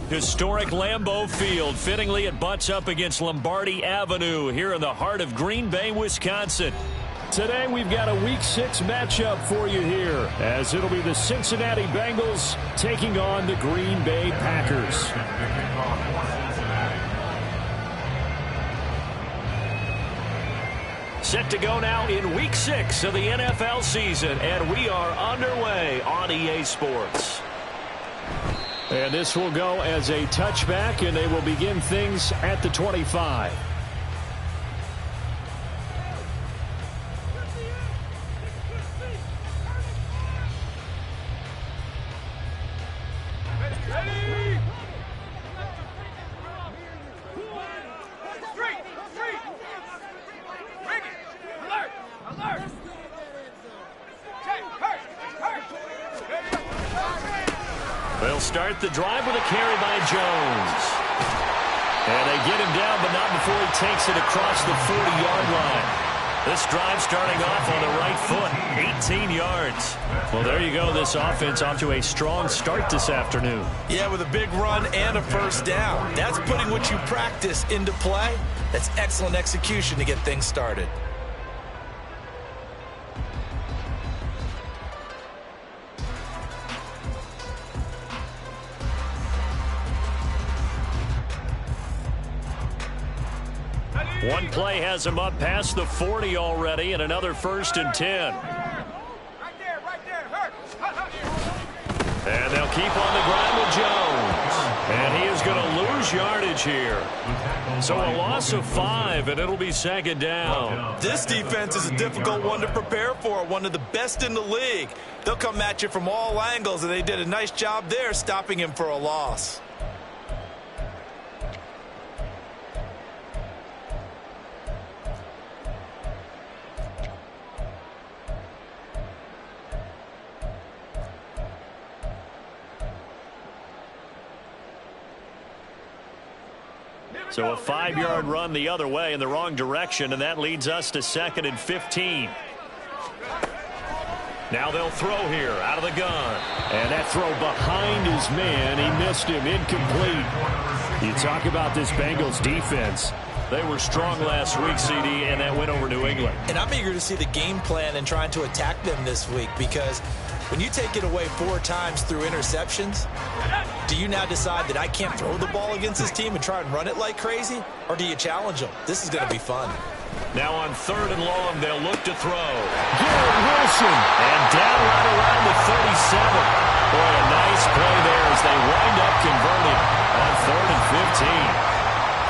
Historic Lambeau Field. Fittingly, it butts up against Lombardi Avenue here in the heart of Green Bay, Wisconsin. Today, we've got a Week 6 matchup for you here, as it'll be the Cincinnati Bengals taking on the Green Bay Packers. Set to go now in Week 6 of the NFL season, and we are underway on EA Sports. And this will go as a touchback, and they will begin things at the 25. They'll start the drive with a carry by Jones. And they get him down, but not before he takes it across the 40-yard line. This drive starting off on the right foot, 18 yards. Well, there you go. This offense off to a strong start this afternoon. Yeah, with a big run and a first down. That's putting what you practice into play. That's excellent execution to get things started. One play has him up past the 40 already, and another 1st and 10. And they'll keep on the ground with Jones. And he is going to lose yardage here. So a loss of 5, and it'll be 2nd down. This defense is a difficult one to prepare for, one of the best in the league. They'll come at you from all angles, and they did a nice job there stopping him for a loss. So a 5-yard run the other way in the wrong direction, and that leads us to 2nd and 15. Now they'll throw here out of the gun. And that throw behind his man. He missed him. Incomplete. You talk about this Bengals defense. They were strong last week, CD, and that went over New England. And I'm eager to see the game plan and trying to attack them this week, because when you take it away 4 times through interceptions, do you now decide that I can't throw the ball against this team and try and run it like crazy? Or do you challenge them? This is going to be fun. Now on 3rd and long, they'll look to throw. Garrett Wilson. And down right around the 37. Boy, a nice play there as they wind up converting on 3rd and 15.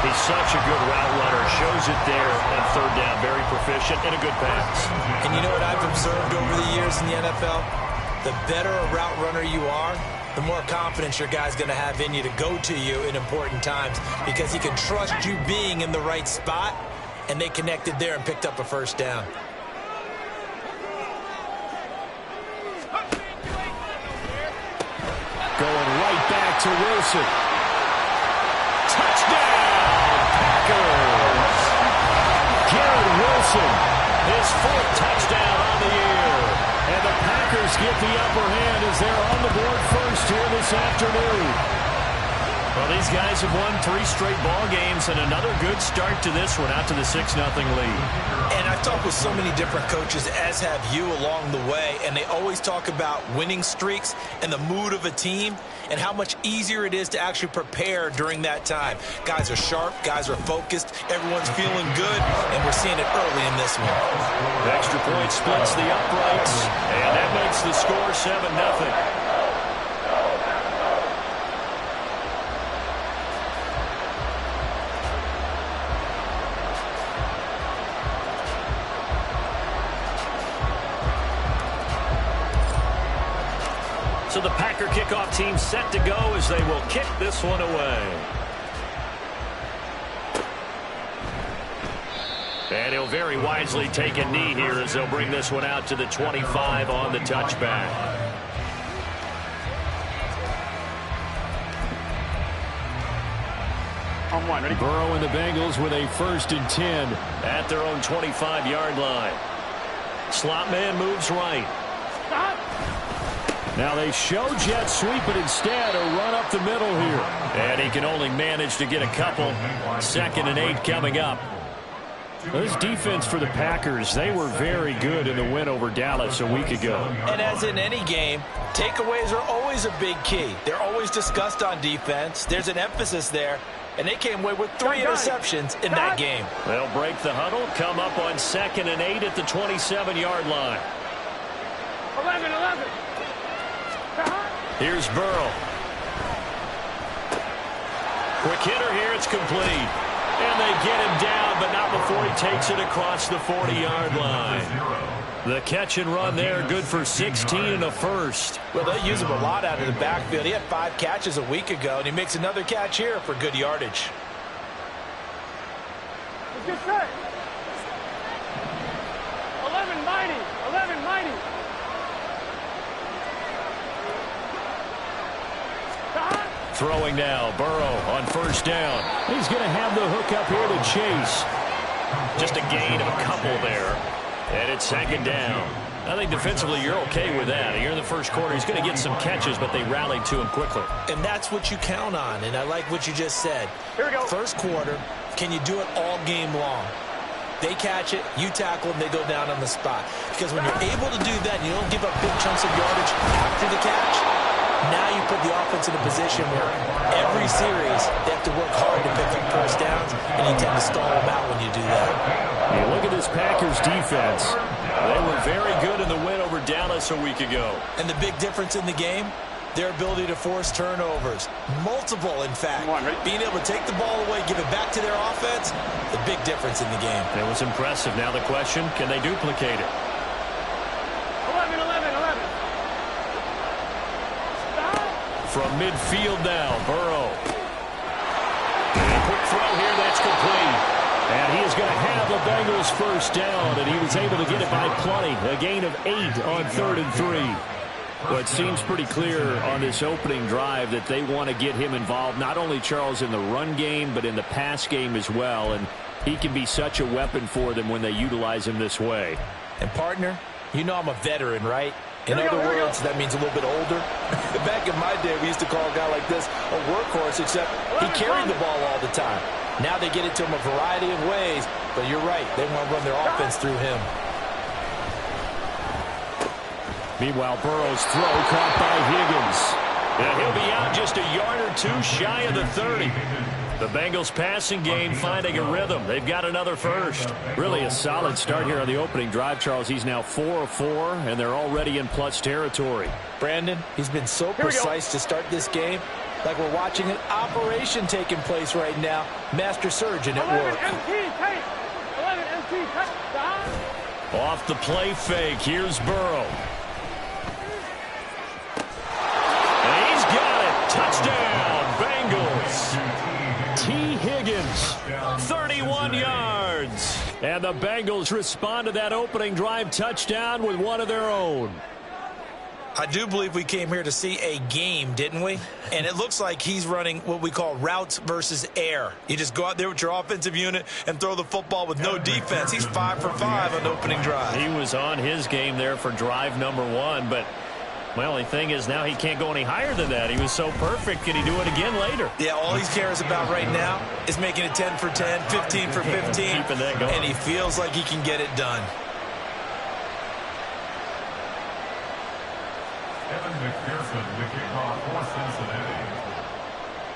He's such a good route runner. Shows it there on 3rd down. Very proficient and a good pass. And you know what I've observed over the years in the NFL? The better a route runner you are, the more confidence your guy's going to have in you to go to you in important times, because he can trust you being in the right spot, and they connected there and picked up a 1st down. Going right back to Wilson. Touchdown, Packers! Garrett Wilson, his 4th touchdown on the year. And the Packers get the upper hand as they're on the board first here this afternoon. Well, these guys have won 3 straight ball games and another good start to this one, out to the 6-0 lead. And I've talked with so many different coaches, as have you, along the way, and they always talk about winning streaks and the mood of a team and how much easier it is to actually prepare during that time. Guys are sharp, guys are focused, everyone's feeling good, and we're seeing it early in this one. The extra point splits the uprights, and that makes the score 7-0. So the Packer kickoff team set to go as they will kick this one away. And he'll very wisely take a knee here as they'll bring this one out to the 25 on the touchback. On one, ready? Burrow and the Bengals with a 1st and 10 at their own 25-yard line. Slot man moves right. Stop. Now they show jet sweep, but instead a run up the middle here. And he can only manage to get a couple. 2nd and 8 coming up. This defense for the Packers, they were very good in the win over Dallas a week ago. And as in any game, takeaways are always a big key. They're always discussed on defense. There's an emphasis there. And they came away with 3 interceptions in that game. They'll break the huddle, come up on 2nd and 8 at the 27-yard line. 11. Here's Burrow. Quick hitter here, it's complete. And they get him down, but not before he takes it across the 40-yard line. The catch and run there, good for 16 and a first. Well, they use him a lot out of the backfield. He had 5 catches a week ago, and he makes another catch here for good yardage. Good set. 11 mighty. Throwing now, Burrow on 1st down. He's going to have the hook up here to Chase. Just a gain of a couple there. And it's 2nd down. I think defensively you're okay with that. Here in the 1st quarter, he's going to get some catches, but they rallied to him quickly. And that's what you count on, and I like what you just said. Here we go. 1st quarter, can you do it all game long? They catch it, you tackle them, they go down on the spot. Because when you're able to do that and you don't give up big chunks of yardage after the catch, now you put the offense in a position where every series they have to work hard to pick up 1st downs, and you tend to stall them out when you do that. You look at this Packers defense. They were very good in the win over Dallas a week ago. And the big difference in the game, their ability to force turnovers. Multiple, in fact. Being able to take the ball away, give it back to their offense, the big difference in the game. It was impressive. Now the question, can they duplicate it? 11. From midfield now, Burrow. And a quick throw here, that's complete. And he is going to have the Bengals 1st down, and he was able to get it by plenty. A gain of 8 on 3rd and 3. Well, it seems pretty clear on this opening drive that they want to get him involved, not only, Charles, in the run game, but in the pass game as well. And he can be such a weapon for them when they utilize him this way. And, partner, you know I'm a veteran, right? In other words, that means a little bit older. Back in my day, we used to call a guy like this a workhorse, except he carried the ball all the time. Now they get it to him a variety of ways, but you're right. They want to run their offense through him. Meanwhile, Burrow's throw caught by Higgins. And he'll be out just a yard or 2 shy of the 30. The Bengals passing game finding a rhythm. They've got another 1st. Really a solid start here on the opening drive, Charles. He's now 4 of 4, and they're already in plus territory. Brandon, he's been so precise to start this game. Like we're watching an operation taking place right now. Master surgeon at work. 11 MT, touchdown. Off the play fake, here's Burrow. And he's got it. Touchdown, Bengals. T. Higgins, 31 yards. And the Bengals respond to that opening drive touchdown with one of their own. I do believe we came here to see a game, didn't we? And it looks like he's running what we call routes versus air. You just go out there with your offensive unit and throw the football with no defense. He's 5 for 5 on the opening drive. He was on his game there for drive number 1, but Well, the thing is now he can't go any higher than that. He was so perfect. Can he do it again later? Yeah, all he cares about right now is making it 10 for 10, 15 for 15. Keeping that going. And he feels like he can get it done.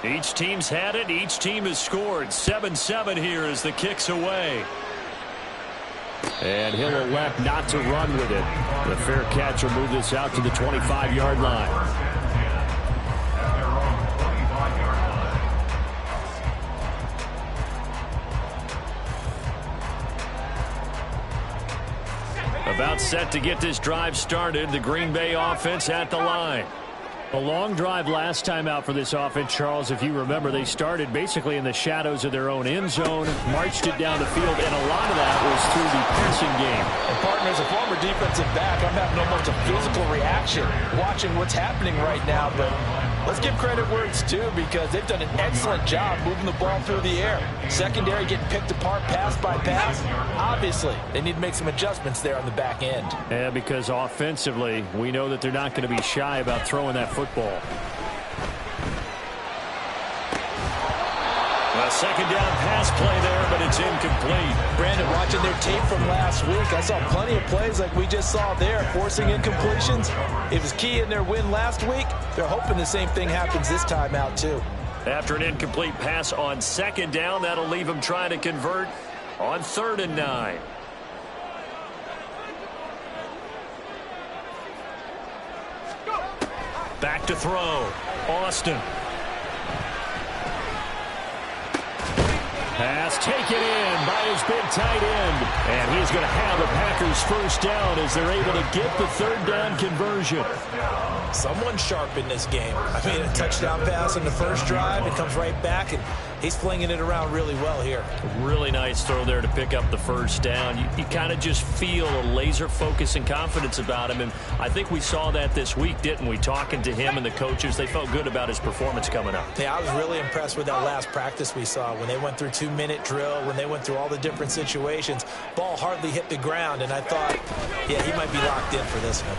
Each team's had it. Each team has scored. 7-7 here as the kick's away. And he'll elect not to run with it. The fair catch will move this out to the 25-yard line. About set to get this drive started. The Green Bay offense at the line. A long drive last time out for this offense, Charles. If you remember, they started basically in the shadows of their own end zone, marched it down the field, and a lot of that was through the passing game. And partner, as a former defensive back, I'm having almost a physical reaction watching what's happening right now. But let's give credit where it's due, because they've done an excellent job moving the ball through the air. Secondary getting picked apart pass by pass. Obviously, they need to make some adjustments there on the back end. Yeah, because offensively, we know that they're not going to be shy about throwing that football. A second down pass play there, but it's incomplete. Brandon, watching their tape from last week, I saw plenty of plays like we just saw there, forcing incompletions. It was key in their win last week. They're hoping the same thing happens this time out, too. After an incomplete pass on second down, that'll leave them trying to convert on 3rd and 9. Back to throw. Austin. Pass taken in by his big tight end. And he's going to have the Packers first down as they're able to get the 3rd down conversion. Someone sharp in this game. I mean, a touchdown pass on the first drive. It comes right back, and he's flinging it around really well here. Really nice throw there to pick up the first down. You kind of just feel a laser focus and confidence about him. And I think we saw that this week, didn't we? Talking to him and the coaches, they felt good about his performance coming up. Yeah, I was really impressed with that last practice we saw when they went through 2-minute drill, when they went through all the different situations. Ball hardly hit the ground, and I thought, yeah, he might be locked in for this one.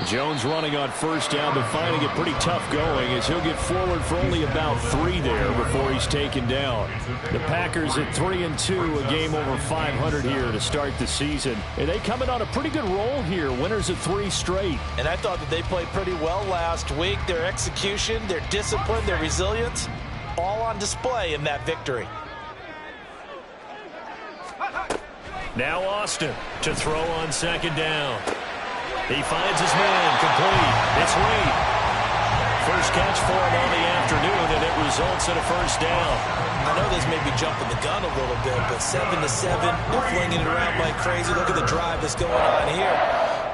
Jones running on first down, but finding it pretty tough going as he'll get forward for only about 3 there before he's taken down. The Packers at 3-2, a game over 500 here to start the season. And they coming on a pretty good roll here, winners of 3 straight. And I thought that they played pretty well last week. Their execution, their discipline, their resilience, all on display in that victory. Now Austin to throw on second down. He finds his man, complete. It's Reed. First catch for him on the afternoon, and it results in a first down. I know this may be jumping the gun a little bit, but 7-7, they're flinging it around like crazy. Look at the drive that's going on here.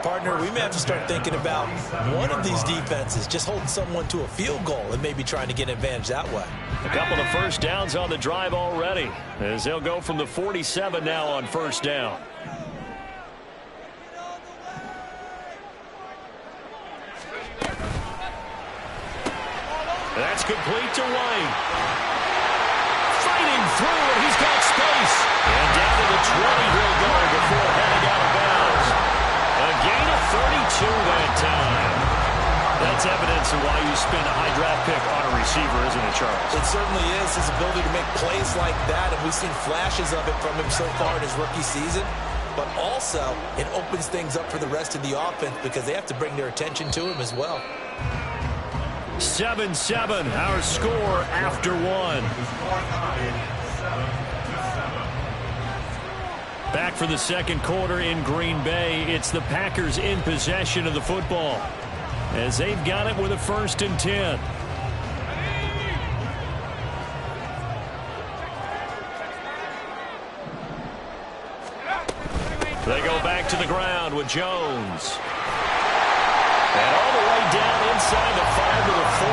Partner, we may have to start thinking about one of these defenses just holding someone to a field goal and maybe trying to get an advantage that way. A couple of first downs on the drive already, as they'll go from the 47 now on first down. That's complete to White. Fighting through, and he's got space. And down to the 20 he'll go before heading out of bounds. A gain of 32 that time. That's evidence of why you spend a high draft pick on a receiver, isn't it, Charles? It certainly is. His ability to make plays like that, and we've seen flashes of it from him so far in his rookie season. But also, it opens things up for the rest of the offense because they have to bring their attention to him as well. 7-7, our score after 1. Back for the second quarter in Green Bay. It's the Packers in possession of the football as they've got it with a 1st and 10. They go back to the ground with Jones. And all the way down inside the 5 to the 4.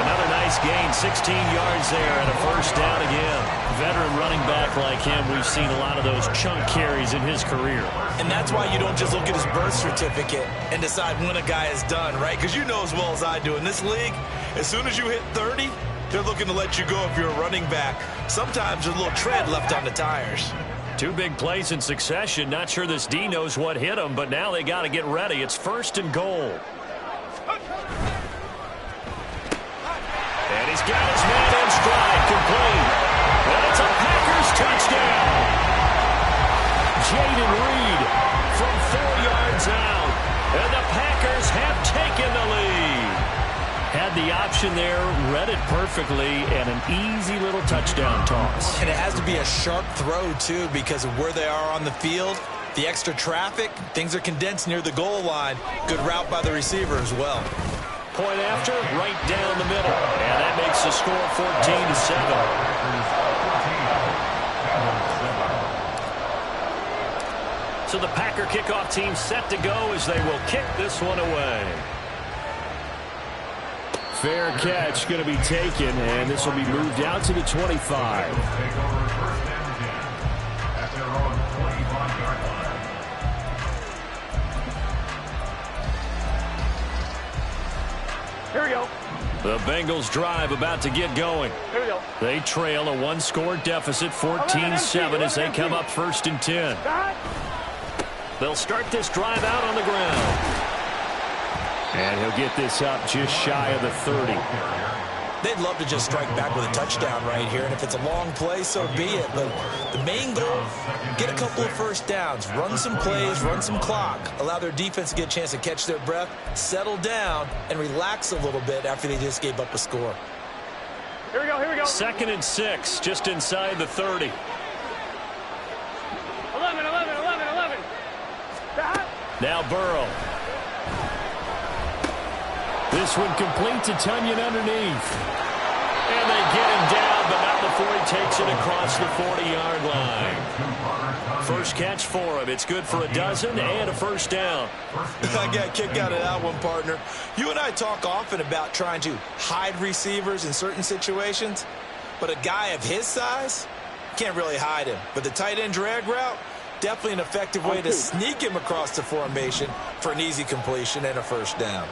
Another nice gain, 16 yards there and a first down again. Veteran running back like him, we've seen a lot of those chunk carries in his career. And that's why you don't just look at his birth certificate and decide when a guy is done, right? Because you know as well as I do, in this league, as soon as you hit 30, they're looking to let you go if you're a running back. Sometimes there's a little tread left on the tires. Two big plays in succession. Not sure this D knows what hit him, but now they got to get ready. It's 1st and goal. And he's got his man in stride, complete. And it's a Packers touchdown. Jaden Reed from 4 yards out. And the Packers have taken the lead. Had the option there, read it perfectly, and an easy little touchdown toss. And it has to be a sharp throw, too, because of where they are on the field. The extra traffic, things are condensed near the goal line. Good route by the receiver as well. Point after, right down the middle. And that makes the score 14-7. So the Packer kickoff team set to go as they will kick this one away. Fair catch going to be taken, and this will be moved out to the 25. Here we go. The Bengals drive about to get going. Here we go. They trail a 1-score deficit, 14-7, as they come up 1st and 10. They'll start this drive out on the ground. And he'll get this up just shy of the 30. They'd love to just strike back with a touchdown right here, and if it's a long play, so be it. But the main goal, get a couple of first downs, run some plays, run some clock, allow their defense to get a chance to catch their breath, settle down, and relax a little bit after they just gave up a score. Here we go, here we go. 2nd and 6, just inside the 30. 11. Now Burrow. This one complete to Tunyon underneath. And they get him down, but not before he takes it across the 40-yard line. First catch for him. It's good for a dozen and a first down. I got a kick out of that one, partner. You and I talk often about trying to hide receivers in certain situations, but a guy of his size can't really hide him. But the tight end drag route, definitely an effective way to sneak him across the formation for an easy completion and a first down.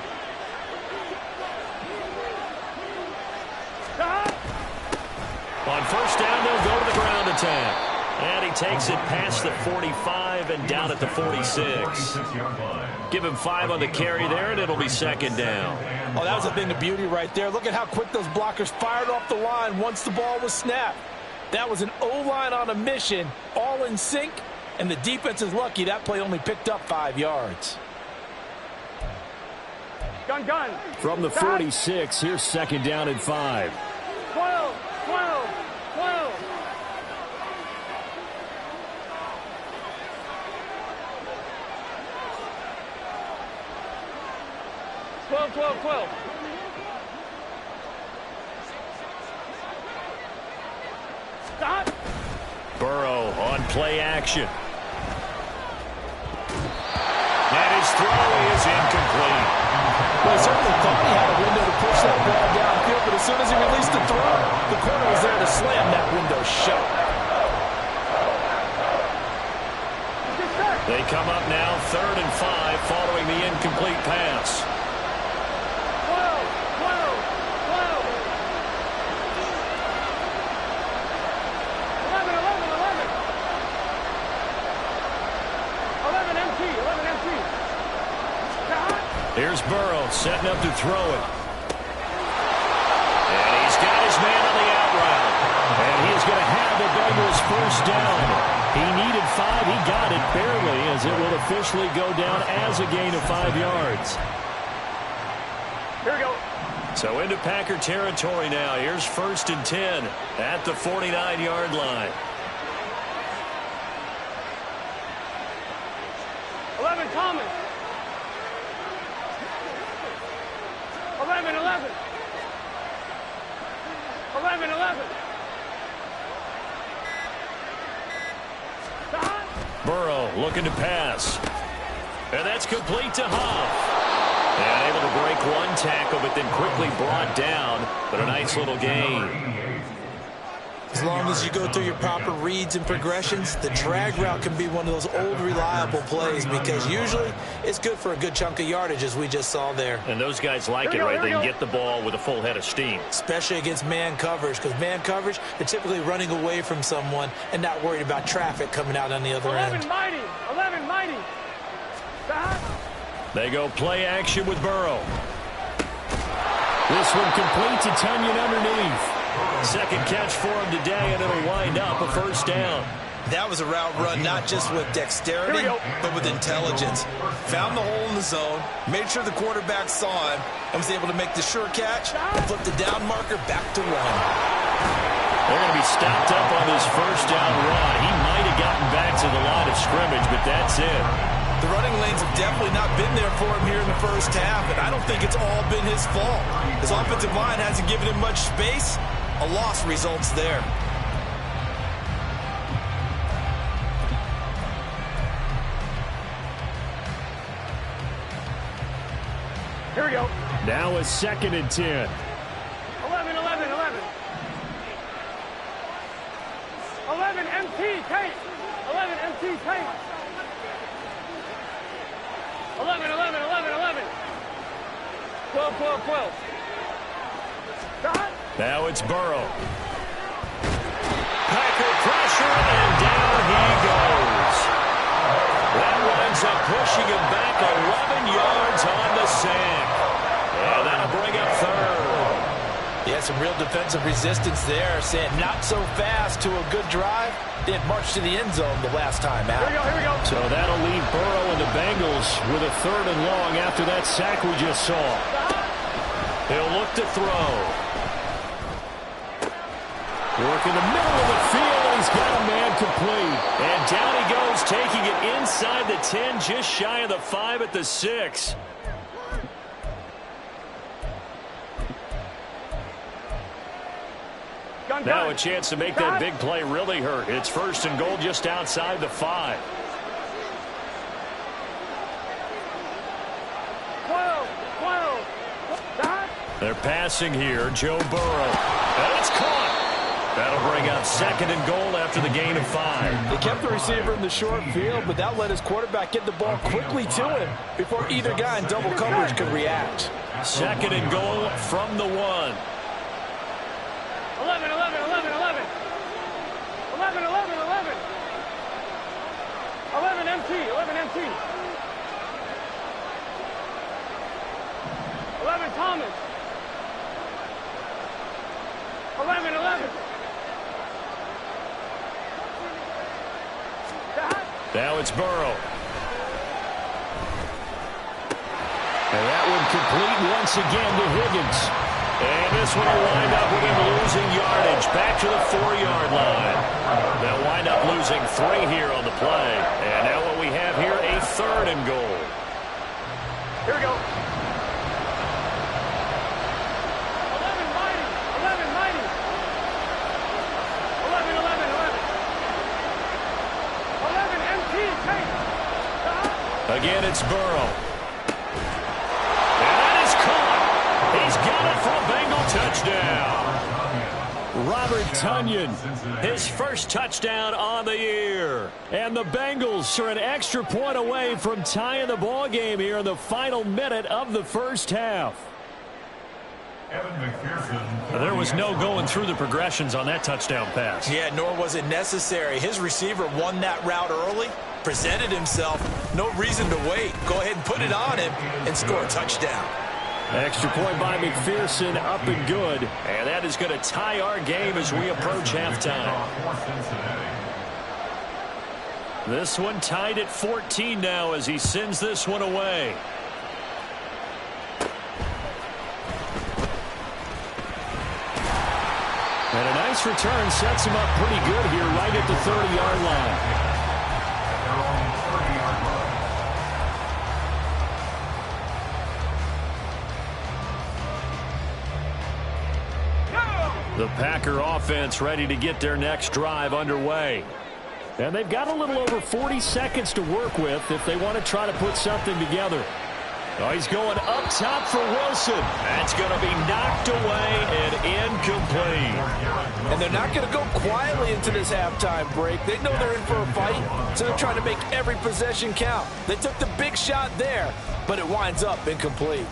On first down, they'll go to the ground attack. And he takes it past the 45 and down at the 46. Give him 5 on the carry there, and it'll be 2nd down. Oh, that was a thing of beauty right there. Look at how quick those blockers fired off the line once the ball was snapped. That was an O-line on a mission, all in sync, and the defense is lucky that play only picked up 5 yards. Gun. From the 46, here's 2nd down and 5. 12. 12. Stop. Burrow on play action. And his throw is incomplete. Well, he certainly thought he had a window to push that ball downfield, but as soon as he released the throw, the corner was there to slam that window shut. They come up now 3rd and 5 following the incomplete pass. 11 empty. Here's Burrow setting up to throw it. And he's got his man on the out route. And he is going to have the Bengals first down. He needed 5. He got it barely, as it will officially go down as a gain of 5 yards. Here we go. So into Packer territory now. Here's 1st and 10 at the 49-yard line. 11 Thomas. 11. 11. Burrow looking to pass. And that's complete to Huff. And able to break one tackle, but then quickly brought down. But a nice little gain. As long as you go through your proper reads and progressions, the drag route can be one of those old reliable plays because usually it's good for a good chunk of yardage, as we just saw there. And those guys like it, right? They can get the ball with a full head of steam. Especially against man coverage, because man coverage, they're typically running away from someone and not worried about traffic coming out on the other end. 11 mighty. 11 mighty. They go play action with Burrow. This one complete to Tunyon underneath. Second catch for him today, and it'll wind up a first down. That was a route run not just with dexterity, but with intelligence. Found the hole in the zone, made sure the quarterback saw him, and was able to make the sure catch and flip the down marker back to one. They're going to be stopped up on this first down run. He might have gotten back to the line of scrimmage, but that's it. The running lanes have definitely not been there for him here in the first half, and I don't think it's all been his fault. His offensive line hasn't given him much space. A loss results there. Here we go. Now a 2nd and 10. 11, 11, 11. 11 MT, Kate. 11 MT, Kate. 11, 11, 11, 11. 12, 12, 12. Stop. Now it's Burrow. Packer pressure, and down he goes. That winds up pushing him back 11 yards on the sack. And that'll bring up third. Yeah, some real defensive resistance there, saying not so fast to a good drive. They had marched to the end zone the last time out. Here we go. So that'll leave Burrow and the Bengals with a 3rd and long after that sack we just saw. He'll look to throw. Work in the middle of the field, and he's got a man complete. And down he goes, taking it inside the 10, just shy of the 5 at the 6. Now a chance to make that big play really hurt. It's 1st and goal just outside the 5. 12, 12. Stop. They're passing here. Joe Burrow. And it's caught. That'll bring up 2nd and goal after the gain of 5. They kept the receiver in the short field, but that let his quarterback get the ball quickly to him before either guy in double coverage could react. 2nd and goal from the 1. 11, 11, 11, 11. 11, 11, 11. 11 MT, 11 MT. 11 Thomas. 11, 11. Now it's Burrow. And that one complete once again to Higgins. And this one will wind up with him losing yardage back to the 4-yard line. They'll wind up losing 3 here on the play. And now what we have here, a 3rd and goal. Here we go. 11 mighty. 11 mighty. 11, 11, 11. 11 MT, Kate. Again, it's Burrow. And that is caught. He's got it for a Bengal touchdown. Robert Tunyon, his first touchdown on the year. And the Bengals are an extra point away from tying the ball game here in the final minute of the first half. There was no going through the progressions on that touchdown pass. Yeah, nor was it necessary. His receiver won that route early, presented himself. No reason to wait. Go ahead and put it on him and score a touchdown. Extra point by McPherson, up and good. And that is going to tie our game as we approach halftime. This one tied at 14 now as he sends this one away. And a nice return sets him up pretty good here right at the 30-yard line. The Packer offense ready to get their next drive underway. And they've got a little over 40 seconds to work with if they want to try to put something together. Oh, he's going up top for Wilson. That's going to be knocked away and incomplete. And they're not going to go quietly into this halftime break. They know they're in for a fight, so they're trying to make every possession count. They took the big shot there, but it winds up incomplete.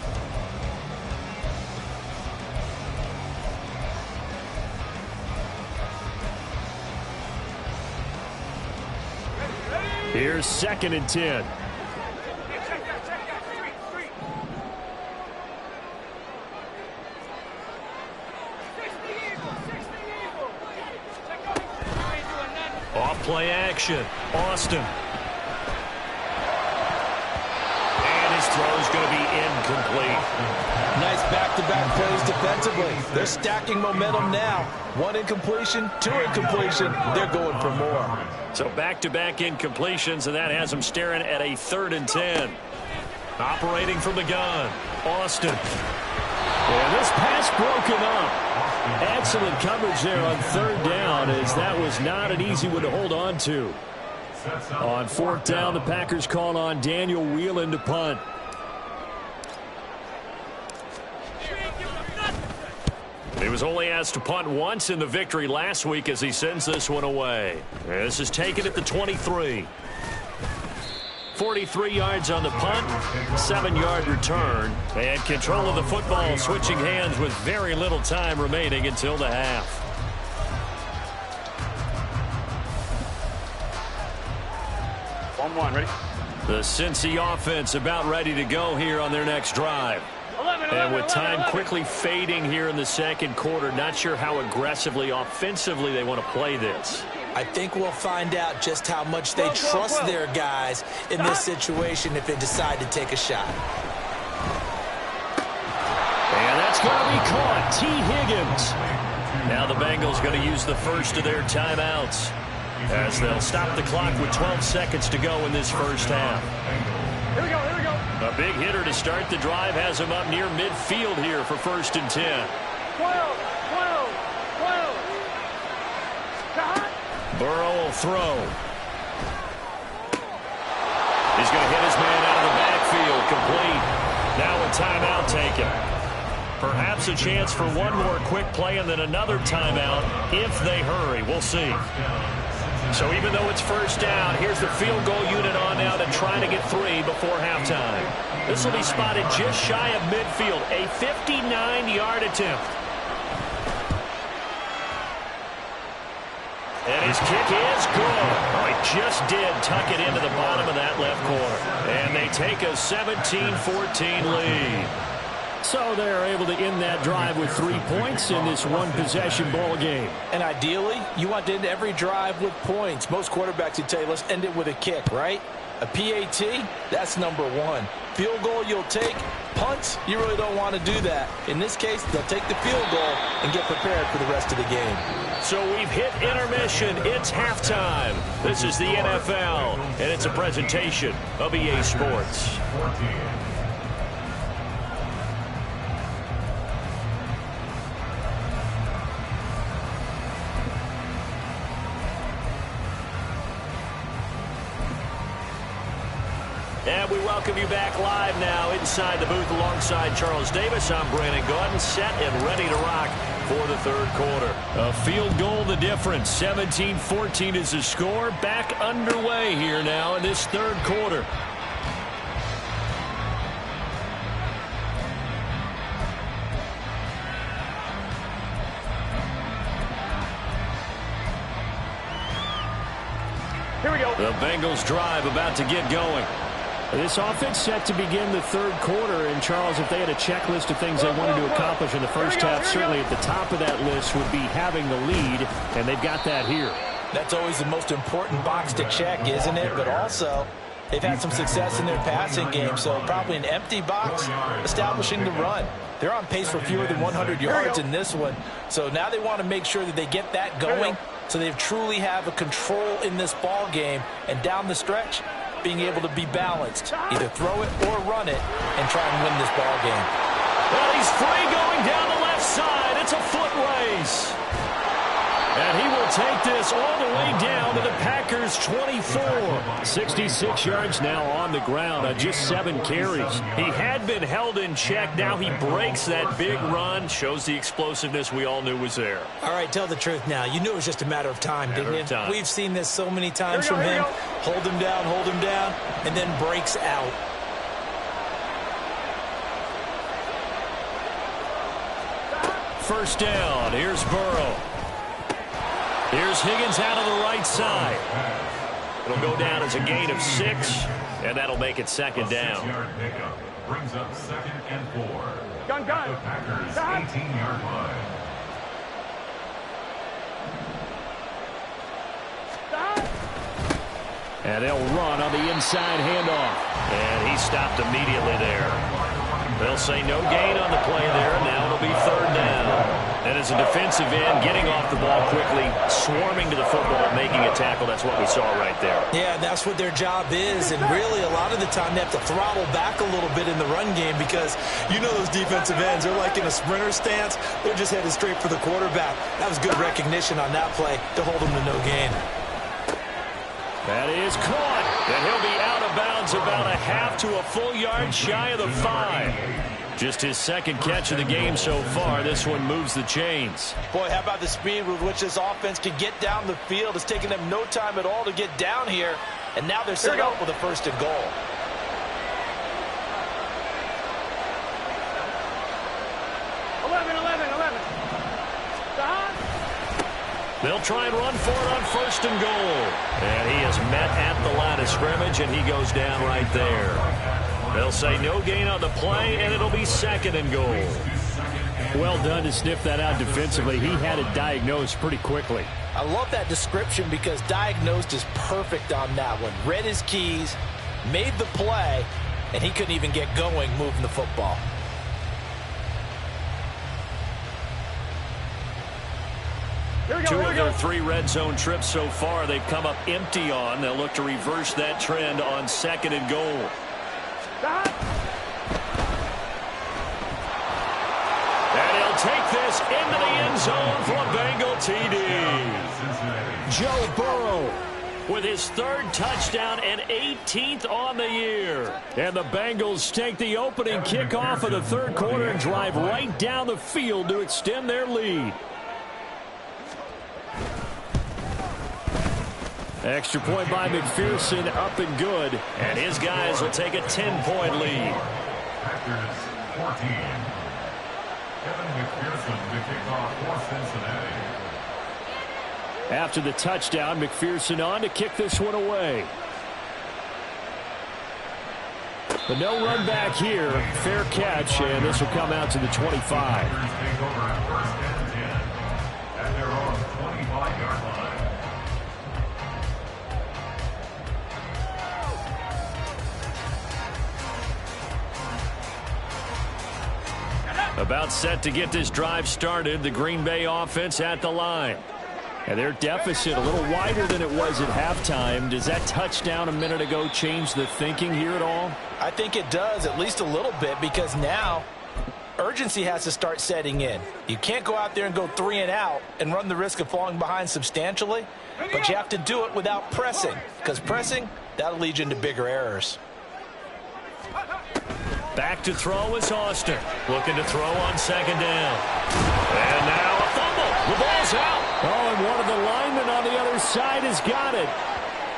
Here's 2nd and 10. Off play action. Austin. And his throw is going to be incomplete. Nice back-to-back plays defensively. They're stacking momentum now. 1 incompletion, 2 incompletion. They're going for more. So back-to-back incompletions, and that has them staring at a 3rd and 10. Operating from the gun. Austin. And this pass broken up. Excellent coverage there on 3rd down, as that was not an easy one to hold on to. On 4th down, the Packers call on Daniel Whelan to punt. He was only asked to punt once in the victory last week as he sends this one away. This is taken at the 23. 43 yards on the punt, 7-yard return, and control of the football switching hands with very little time remaining until the half. Ready? The Cincy offense about ready to go here on their next drive. And with time quickly fading here in the 2nd quarter, not sure how aggressively, offensively they want to play this. I think we'll find out just how much they trust their guys in this situation if they decide to take a shot. And that's going to be caught. T. Higgins. Now the Bengals going to use the first of their timeouts as they'll stop the clock with 12 seconds to go in this first half. Here we go, here we go. A big hitter to start the drive has him up near midfield here for 1st and 10. 12. Burrow will throw. He's going to hit his man out of the backfield, complete. Now a timeout taken. Perhaps a chance for one more quick play and then another timeout if they hurry. We'll see. So even though it's 1st down, here's the field goal unit on now to try to get 3 before halftime. This will be spotted just shy of midfield, a 59-yard attempt. And his kick is good. Oh, he just did tuck it into the bottom of that left corner. And they take a 17-14 lead. So they're able to end that drive with 3 points in this one-possession ball game. And ideally, you want to end every drive with points. Most quarterbacks would tell you, let's end it with a kick, right? A PAT, that's number 1. Field goal you'll take. Punts, you really don't want to do that. In this case, they'll take the field goal and get prepared for the rest of the game. So we've hit intermission. It's halftime. This is the NFL, and it's a presentation of EA Sports. And we welcome you back live now inside the booth alongside Charles Davis. I'm Brandon Gaudin, set and ready to rock for the 3rd quarter. A field goal the difference. 17-14 is the score. Back underway here now in this 3rd quarter. Here we go. The Bengals drive about to get going. This offense set to begin the 3rd quarter. And, Charles, if they had a checklist of things they wanted to accomplish in the first half, certainly at the top of that list would be having the lead, and they've got that here. That's always the most important box to check, isn't it? But also, they've had some success in their passing game, so probably an empty box establishing the run. They're on pace for fewer than 100 yards in this one, so now they want to make sure that they get that going so they truly have a control in this ball game, and down the stretch, being able to be balanced, either throw it or run it, and try and win this ball game. Well, he's free going down the left side. It's a foot race. And he will take this all the way down to the Packers' 24. 66 yards now on the ground on just 7 carries. He had been held in check. Now he breaks that big run. Shows the explosiveness we all knew was there. All right, tell the truth now. You knew it was just a matter of time, didn't you? We've seen this so many times from him. Hold him down, and then breaks out. First down. Here's Burrow. Here's Higgins out of the right side. It'll go down as a gain of 6, and that'll make it second down. Brings up 2nd and 4. Gun. The Packers' 18-yard line. And they'll run on the inside handoff. And he stopped immediately there. They'll say no gain on the play there, and now it'll be 3rd down. And as a defensive end, getting off the ball quickly, swarming to the football, making a tackle, that's what we saw right there. Yeah, that's what their job is, and really a lot of the time they have to throttle back a little bit in the run game because you know those defensive ends, they're like in a sprinter stance. They're just headed straight for the quarterback. That was good recognition on that play to hold them to no gain. That is caught, and he'll be out of bounds about a half to a full yard shy of the 5. Just his 2nd catch of the game so far. This one moves the chains. Boy, how about the speed with which this offense can get down the field? It's taken them no time at all to get down here, and now they're set up with a 1st and goal. They'll try and run for it on 1st and goal. And he is met at the line of scrimmage, and he goes down right there. They'll say no gain on the play, and it'll be 2nd and goal. Well done to sniff that out defensively. He had it diagnosed pretty quickly. I love that description because diagnosed is perfect on that one. Read his keys, made the play, and he couldn't even get going moving the football. Two of their 3 red zone trips so far they've come up empty on. They'll look to reverse that trend on 2nd and goal. And he'll take this into the end zone for a Bengal TD. Joe Burrow with his 3rd touchdown and 18th on the year. And the Bengals take the opening kickoff of the 3rd quarter and drive right down the field to extend their lead. Extra point by McPherson, up and good. And his guys will take a 10-point lead. Packers 14. Kevin McPherson to kick off for Cincinnati. After the touchdown, McPherson on to kick this one away. But no run back here. Fair catch, and this will come out to the 25. Packers take over at 1st and 10 at their own 25-yard line. About set to get this drive started. The Green Bay offense at the line. And their deficit a little wider than it was at halftime. Does that touchdown a minute ago change the thinking here at all? I think it does, at least a little bit, because now urgency has to start setting in. You can't go out there and go 3 and out and run the risk of falling behind substantially, but you have to do it without pressing, because pressing, that'll lead you into bigger errors. Back to throw is Austin. Looking to throw on 2nd down. And now a fumble. The ball's out. Oh, and one of the linemen on the other side has got it.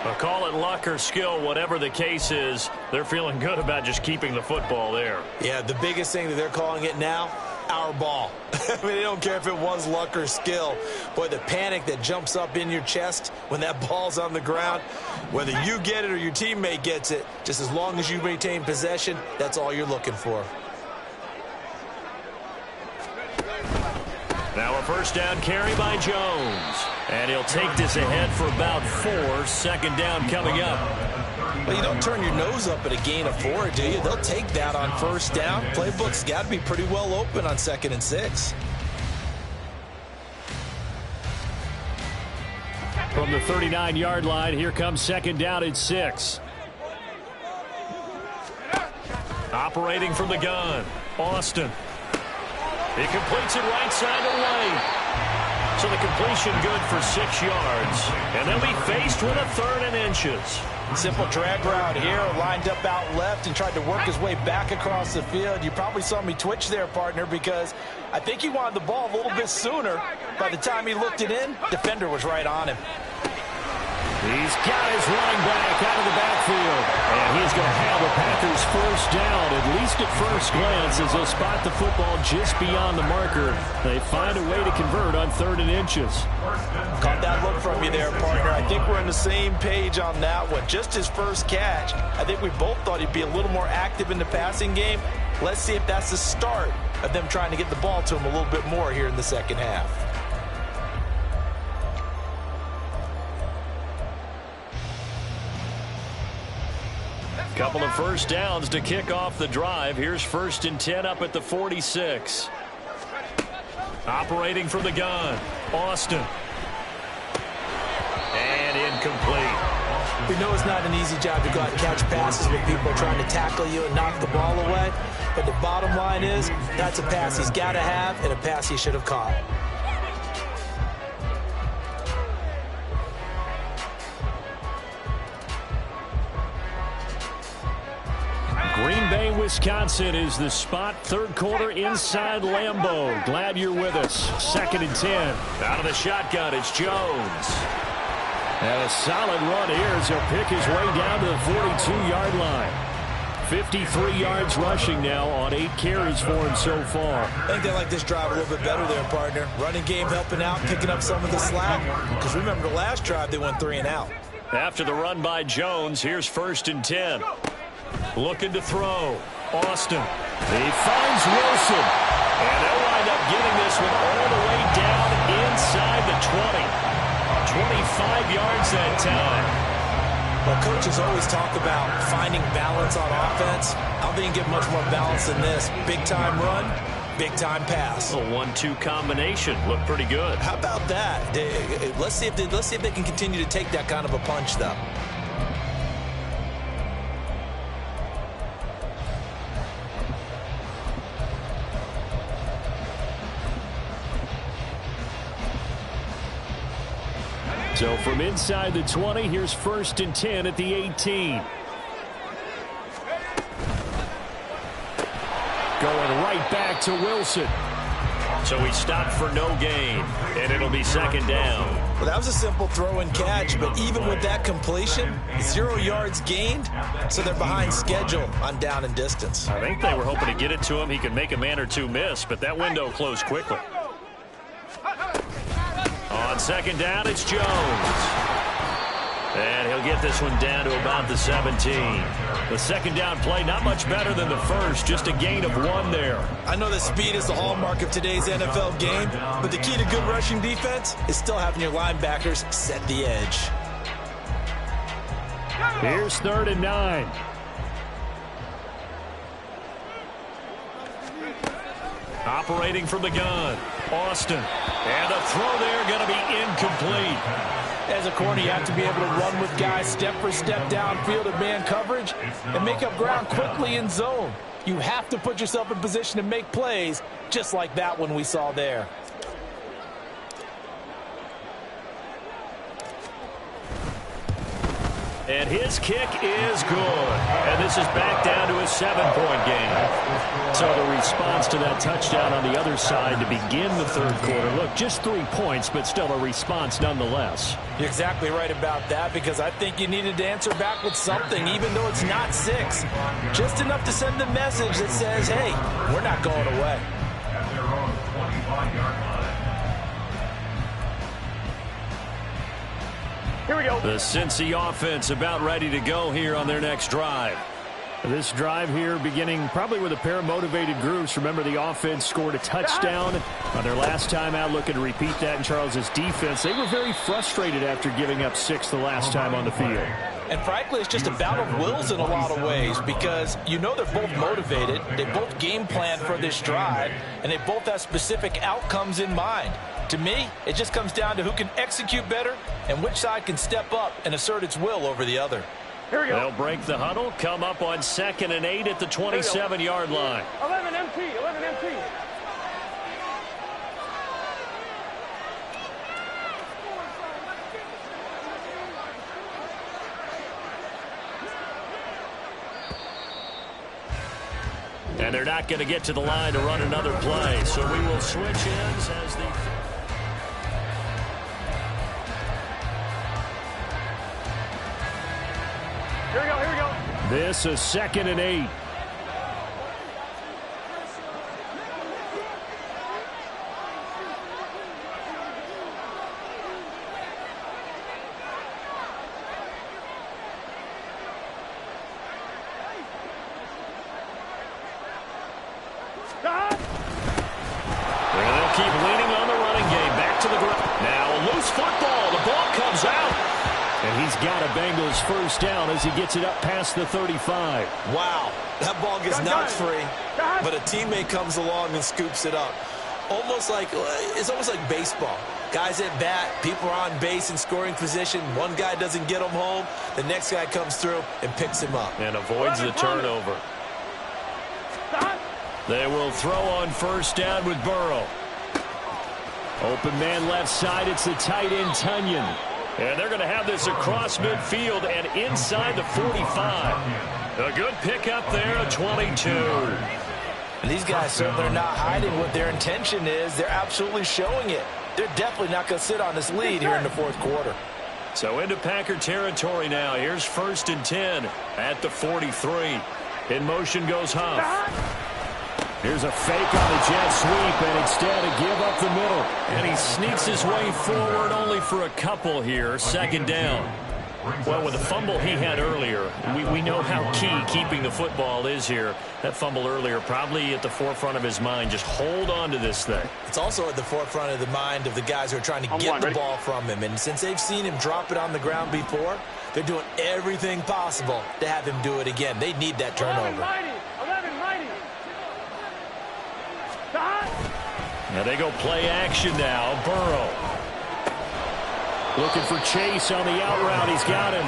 I'll call it luck or skill, whatever the case is. They're feeling good about just keeping the football there. Yeah, the biggest thing that they're calling it now, our ball. I mean, they don't care if it was luck or skill. Boy, the panic that jumps up in your chest when that ball's on the ground, whether you get it or your teammate gets it, just as long as you maintain possession, that's all you're looking for. Now a 1st down carry by Jones. And he'll take this ahead for about 4. 2nd down coming up. Well, you don't turn your nose up at a gain of 4, do you? They'll take that on 1st down. Playbook's got to be pretty well open on 2nd and 6. From the 39-yard line, here comes 2nd down and 6. Operating from the gun, Austin. He completes it right side away. So the completion good for 6 yards. And they'll be faced with a 3rd and inches. Simple drag route here, lined up out left and tried to work his way back across the field. You probably saw me twitch there, partner, because I think he wanted the ball a little bit sooner. By the time he looked it in, defender was right on him. He's got his running back out of the backfield. And he's going to have a Packers first down, at least at first glance, as they'll spot the football just beyond the marker. They find a way to convert on 3rd and inches. Caught that look from you there, partner. I think we're on the same page on that one. Just his first catch. I think we both thought he'd be a little more active in the passing game. Let's see if that's the start of them trying to get the ball to him a little bit more here in the second half. Couple of first downs to kick off the drive. Here's 1st and 10 up at the 46. Operating from the gun, Austin. And incomplete. We know it's not an easy job to go out and catch passes when people are trying to tackle you and knock the ball away. But the bottom line is, that's a pass he's got to have and a pass he should have caught. Green Bay, Wisconsin is the spot. 3rd quarter inside Lambeau. Glad you're with us. 2nd and 10. Out of the shotgun, it's Jones. And a solid run here as he'll pick his way down to the 42-yard line. 53 yards rushing now on 8 carries for him so far. I think they like this drive a little bit better there, partner. Running game helping out, picking up some of the slack. Because remember, the last drive they went 3 and out. After the run by Jones, here's 1st and 10. Looking to throw. Austin. He finds Wilson. And they'll wind up getting this one all the way down inside the 20. 25 yards that time. Well, coaches always talk about finding balance on offense. I don't think you can get much more balance than this. Big-time run, big-time pass. A 1-2 combination. Looked pretty good. How about that? Let's see if they can continue to take that kind of a punch, though. So from inside the 20, here's 1st and 10 at the 18. Going right back to Wilson. So he stopped for no gain, and it'll be 2nd down. Well, that was a simple throw and catch, but even with that completion, 0 yards gained, so they're behind schedule on down and distance. I think they were hoping to get it to him. He could make a man or two miss, but that window closed quickly. On 2nd down, it's Jones. And he'll get this one down to about the 17. The 2nd down play, not much better than the first, just a gain of 1 there. I know that speed is the hallmark of today's NFL game, but the key to good rushing defense is still having your linebackers set the edge. Here's 3rd and 9. Operating from the gun, Austin. And a throw there going to be incomplete. As a corner, you have to be able to run with guys step for step downfield in man coverage and make up ground quickly in zone. You have to put yourself in position to make plays, just like that one we saw there. And his kick is good. And this is back down to a 7-point game. So the response to that touchdown on the other side to begin the 3rd quarter. Look, just 3 points, but still a response nonetheless. You're exactly right about that, because I think you needed to answer back with something, even though it's not 6. Just enough to send the message that says, hey, we're not going away. At their own 25-yard line. Here we go. The Cincy offense about ready to go here on their next drive. This drive here beginning probably with a pair of motivated groups. Remember, the offense scored a touchdown on their last time out. Looking to repeat that in Charles's defense. They were very frustrated after giving up 6 the last time on the field. And frankly, it's just a battle of wills in a lot of ways, because you know they're both motivated. They both game plan for this drive, and they both have specific outcomes in mind. To me, it just comes down to who can execute better and which side can step up and assert its will over the other. Here we go. They'll break the huddle, come up on 2nd and 8 at the 27-yard line. 11 MT, 11 MT. And they're not going to get to the line to run another play. So we will switch ends as the... Here we go, here we go. This is 2nd and 8. They'll keep leaning on the running game. Back to the ground. Now a loose football. The ball comes out. And he's got a Bengals first down as he gets it up past the 35. Wow, that ball gets knocked free, but a teammate comes along and scoops it up. It's almost like baseball. Guys at bat, people are on base in scoring position. One guy doesn't get him home. The next guy comes through and picks him up. And avoids the turnover. They will throw on first down with Burrow. Open man left side. It's the tight end, Tunyon. And they're going to have this across midfield and inside the 45. A good pickup there, a 22. And these guys certainly are not hiding what their intention is. They're absolutely showing it. They're definitely not going to sit on this lead here in the fourth quarter. So into Packer territory now. Here's 1st and 10 at the 43. In motion goes Huff. Here's a fake on the jet sweep, and instead a give up the middle. And he sneaks his way forward only for a couple here. 2nd down. Well, with the fumble he had earlier, we know how key keeping the football is here. That fumble earlier probably at the forefront of his mind. Just hold on to this thing. It's also at the forefront of the mind of the guys who are trying to get the ball from him. And since they've seen him drop it on the ground before, they're doing everything possible to have him do it again. They need that turnover. 11 mighty. Now they go play action now. Burrow. Looking for Chase on the out route. He's got him.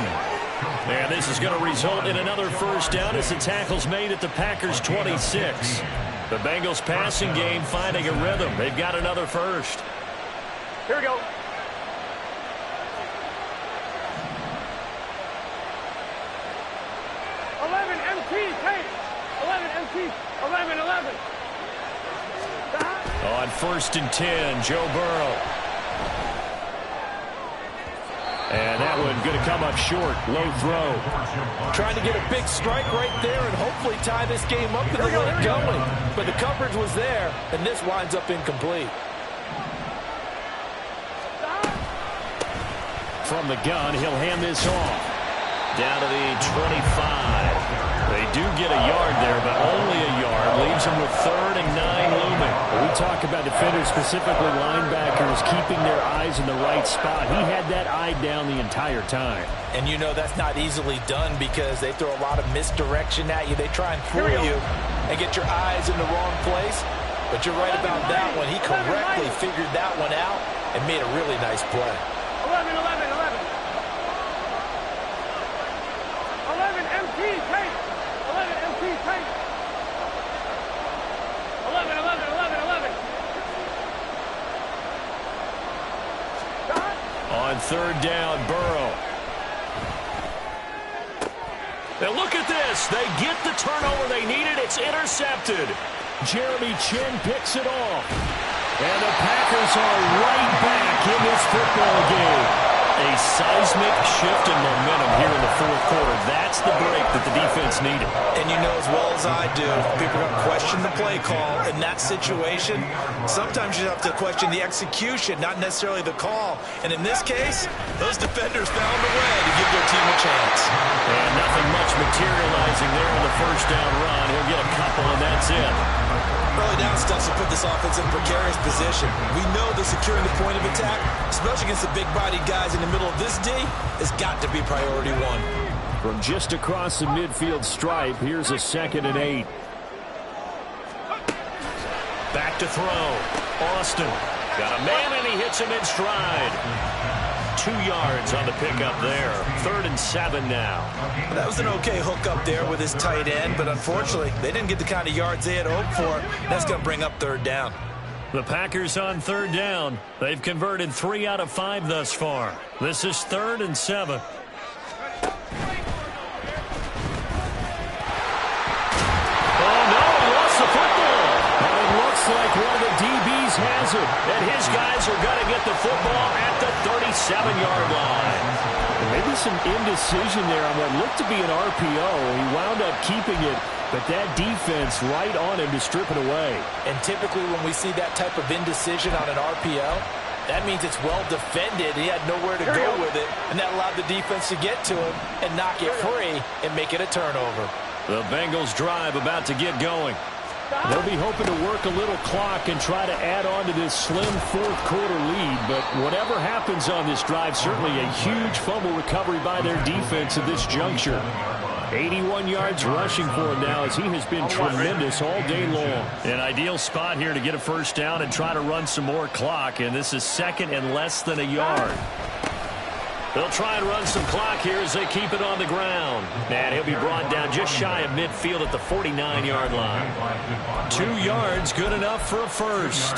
And this is going to result in another first down as the tackle's made at the Packers' 26. The Bengals passing game finding a rhythm. They've got another first. Here we go. 11 MT, Tate. 11 MT, 11. On 1st and 10, Joe Burrow. And that one going to come up short. Low throw. Trying to get a big strike right there and hopefully tie this game up and let it going. But the coverage was there, and this winds up incomplete. From the gun, he'll hand this off. Down to the 25. They do get a yard there, but only a yard. Leaves them with 3rd and 9 looming. We talk about defenders, specifically linebackers, keeping their eyes in the right spot. He had that eye down the entire time. And you know that's not easily done because they throw a lot of misdirection at you. They try and fool you and get your eyes in the wrong place. But you're right about that one. He correctly figured that one out and made a really nice play. 11 MT, Tate. 11 MT, Tate. 11. On 3rd down, Burrow. Now look at this. They get the turnover they needed. It's intercepted. Jeremy Chin picks it off. And the Packers are right back in this football game. A seismic shift in momentum here in the fourth quarter. That's the break that the defense needed. And you know as well as I do, people are going to question the play call in that situation. Sometimes you have to question the execution, not necessarily the call. And in this case, those defenders found a way to give their team a chance. And nothing much materializing there on the first down run. He'll get a couple, and that's it. Early down stuff to put this offense in precarious position. We know that securing the point of attack, especially against the big-bodied guys in the middle of this D, has got to be priority one. From just across the midfield stripe, here's a 2nd and 8. Back to throw. Austin got a man, and he hits him in stride. 2 yards on the pickup there. 3rd and 7 now. That was an okay hook up there with his tight end, but unfortunately, they didn't get the kind of yards they had hoped for. That's going to bring up 3rd down. The Packers on 3rd down. They've converted 3 out of 5 thus far. This is 3rd and 7. Oh, no, he lost it looks like one of the DBs has it. And his guys are going to get the football at the 37-yard line. Maybe some indecision there on what looked to be an RPO. He wound up keeping it, but that defense right on him to strip it away. And typically when we see that type of indecision on an RPO, that means it's well defended. He had nowhere to go with it, and that allowed the defense to get to him and knock it free and make it a turnover. The Bengals drive about to get going. They'll be hoping to work a little clock and try to add on to this slim fourth-quarter lead. But whatever happens on this drive, certainly a huge fumble recovery by their defense at this juncture. 81 yards rushing for him now as he has been tremendous all day long. An ideal spot here to get a first down and try to run some more clock. And this is second and less than a yard. They'll try and run some clock here as they keep it on the ground. And he'll be brought down just shy of midfield at the 49-yard line. 2 yards, good enough for a first.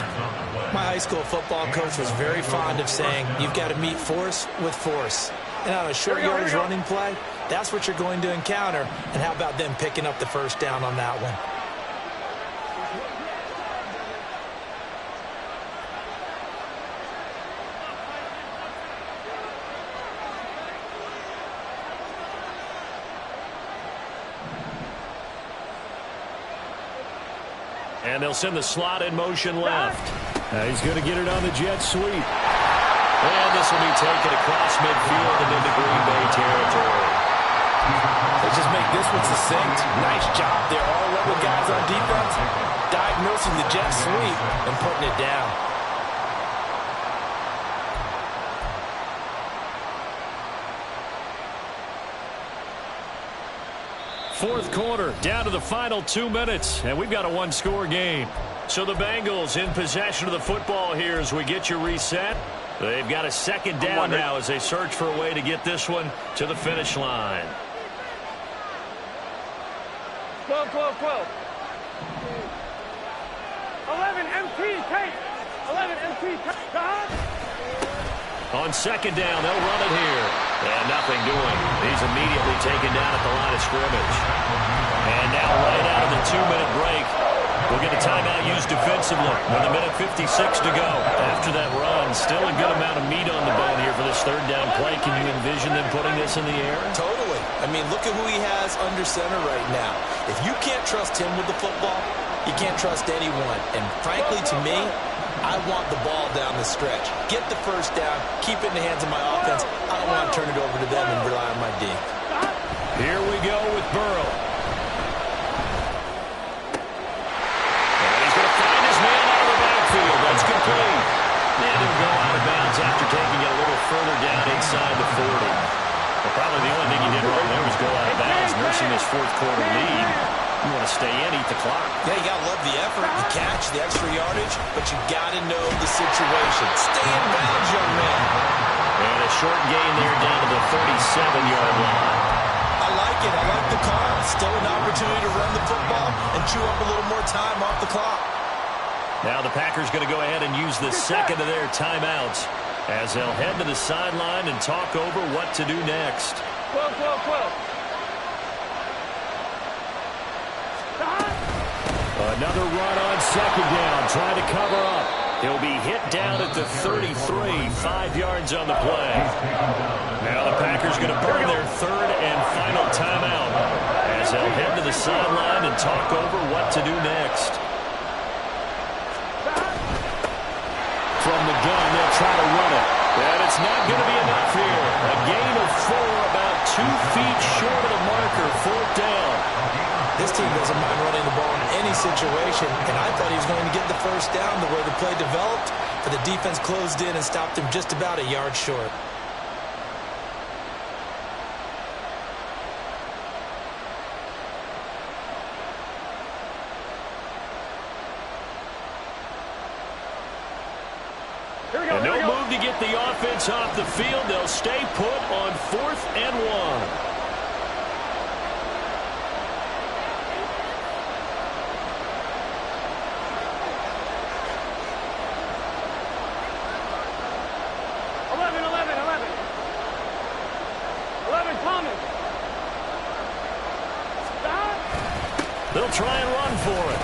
My high school football coach was very fond of saying, you've got to meet force with force. And on a short yardage running play, that's what you're going to encounter. And how about them picking up the first down on that one? And they'll send the slot in motion left. He's going to get it on the jet sweep. And this will be taken across midfield and into Green Bay territory. They just make this one succinct. Nice job there. All 11 guys on defense diagnosing the jet sweep and putting it down. Fourth quarter, down to the final 2 minutes, and we've got a one-score game. So the Bengals in possession of the football here as we get you reset. They've got a second down now as they search for a way to get this one to the finish line. 12, 12, 12. 11 MT, take. 11 MT, take. On second down, they'll run it here. And nothing doing. He's immediately taken down at the line of scrimmage. And now right out of the 2-minute break, we'll get a timeout used defensively with 1:56 to go. After that run, still a good amount of meat on the bone here for this third down play. Can you envision them putting this in the air? Totally. I mean, look at who he has under center right now. If you can't trust him with the football, you can't trust anyone. And frankly, to me, I want the ball down the stretch. Get the first down, keep it in the hands of my offense. I don't want to turn it over to them and rely on my D. Here we go with Burrow. And he's going to find his man out of the backfield. That's complete. And he'll go out of bounds after taking it a little further down inside the 40. Well, probably the only thing he did wrong there was go out of bounds, nursing this fourth quarter lead. You want to stay in, eat the clock. Yeah, you got to love the effort, the catch, the extra yardage, but you got to know the situation. Stay in bounds, young man. And a short gain there down to the 37-yard line. I like it. I like the call. Still an opportunity to run the football and chew up a little more time off the clock. Now the Packers going to go ahead and use the second of their timeouts as they'll head to the sideline and talk over what to do next. 12, 12, 12. Another run on second down, trying to cover up. He'll be hit down at the 33, 5 yards on the play. Now the Packers going to burn their third and final timeout as they'll head to the sideline and talk over what to do next. From the gun, they'll try to run it. And it's not going to be enough here. A gain of 4, about 2 feet short of the marker, fourth down. This team doesn't mind running the ball in any situation, and I thought he was going to get the first down the way the play developed, but the defense closed in and stopped him just about a yard short. And no move to get the offense off the field. They'll stay put on 4th and 1. They'll try and run for it.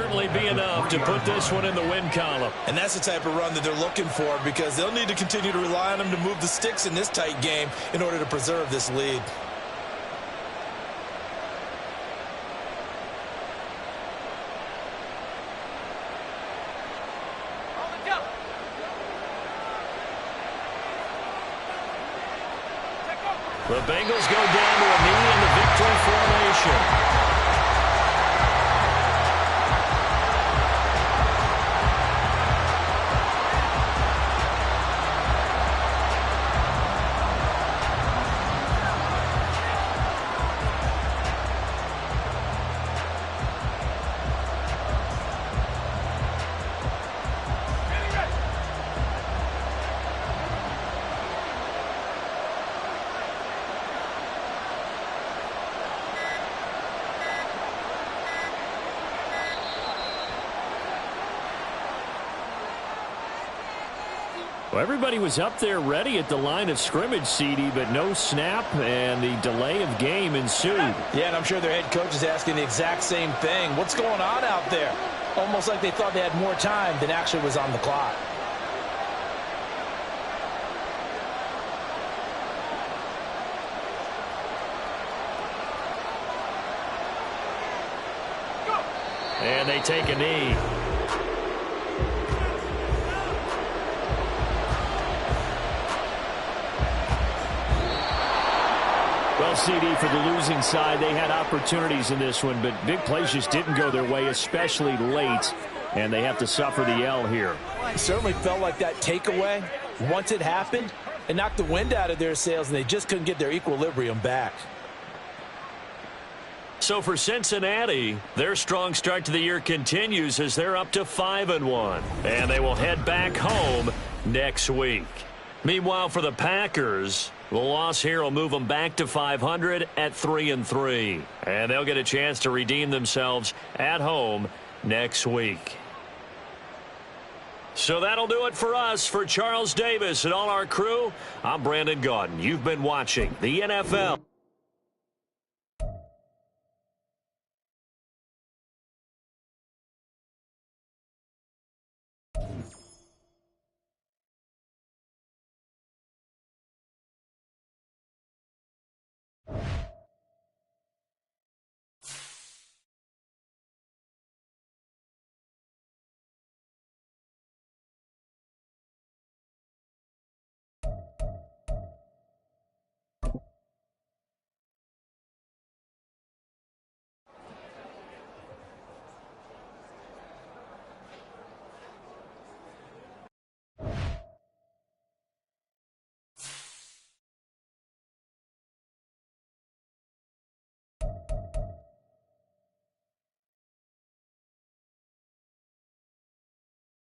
certainly be enough to put this one in the win column. And that's the type of run that they're looking for, because they'll need to continue to rely on them to move the sticks in this tight game in order to preserve this lead. The Bengals go down to a knee in the victory formation. Well, everybody was up there ready at the line of scrimmage, CD, but no snap, and the delay of game ensued. Yeah, and I'm sure their head coach is asking the exact same thing. What's going on out there? Almost like they thought they had more time than actually was on the clock. And they take a knee. Well, CD, for the losing side, they had opportunities in this one, but big plays just didn't go their way, especially late, and they have to suffer the L here. It certainly felt like that takeaway, once it happened, it knocked the wind out of their sails, and they just couldn't get their equilibrium back. So for Cincinnati, their strong start to the year continues as they're up to 5-1, and they will head back home next week. Meanwhile, for the Packers, the loss here will move them back to 500 at 3-3, and they'll get a chance to redeem themselves at home next week. So that'll do it for us. For Charles Davis and all our crew, I'm Brandon Gaudin. You've been watching the NFL.